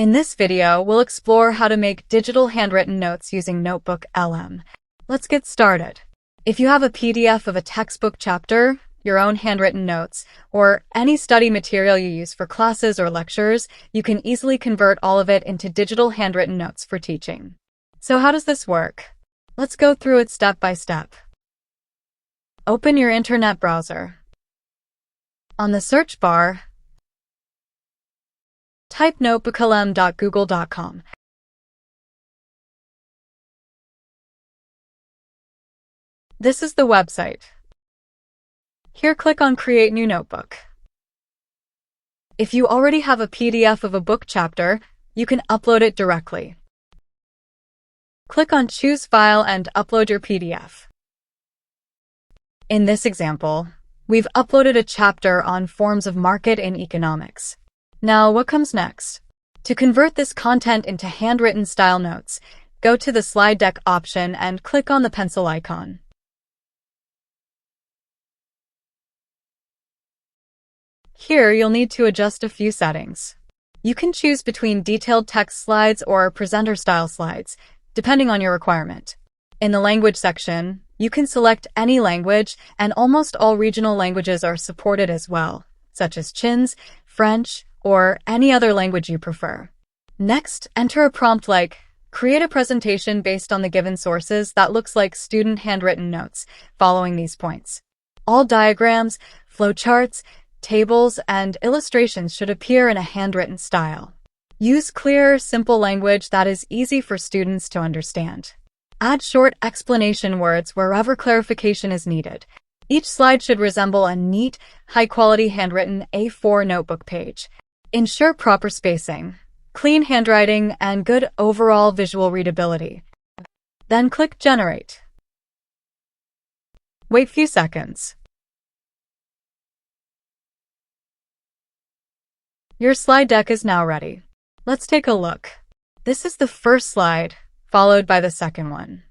In this video, we'll explore how to make digital handwritten notes using Notebook LM. Let's get started. If you have a PDF of a textbook chapter, your own handwritten notes, or any study material you use for classes or lectures, you can easily convert all of it into digital handwritten notes for teaching. So how does this work? Let's go through it step by step. Open your internet browser. On the search bar, type notebooklm.google.com. This is the website. Here, click on Create New Notebook. If you already have a PDF of a book chapter, you can upload it directly. Click on Choose File and upload your PDF. In this example, we've uploaded a chapter on forms of market in economics. Now, what comes next? To convert this content into handwritten style notes, go to the slide deck option and click on the pencil icon. Here, you'll need to adjust a few settings. You can choose between detailed text slides or presenter-style slides, depending on your requirement. In the language section, you can select any language, and almost all regional languages are supported as well, such as Chinese, French, or any other language you prefer. Next, enter a prompt like, create a presentation based on the given sources that looks like student handwritten notes, following these points. All diagrams, flowcharts, tables, and illustrations should appear in a handwritten style. Use clear, simple language that is easy for students to understand. Add short explanation words wherever clarification is needed. Each slide should resemble a neat, high-quality handwritten A4 notebook page. Ensure proper spacing, clean handwriting, and good overall visual readability. Then click Generate. Wait a few seconds. Your slide deck is now ready. Let's take a look. This is the first slide, followed by the second one.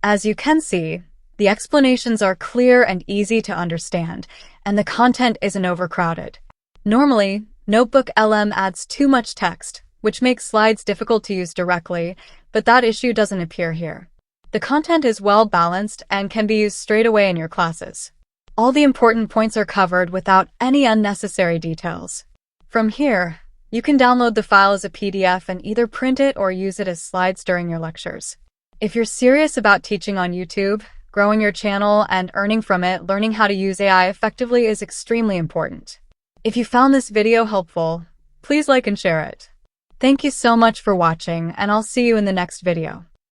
As you can see, the explanations are clear and easy to understand, and the content isn't overcrowded. Normally, Notebook LM adds too much text, which makes slides difficult to use directly, but that issue doesn't appear here. The content is well balanced and can be used straight away in your classes. All the important points are covered without any unnecessary details. From here, you can download the file as a PDF and either print it or use it as slides during your lectures. If you're serious about teaching on YouTube, growing your channel, and earning from it, learning how to use AI effectively is extremely important. If you found this video helpful, please like and share it. Thank you so much for watching, and I'll see you in the next video.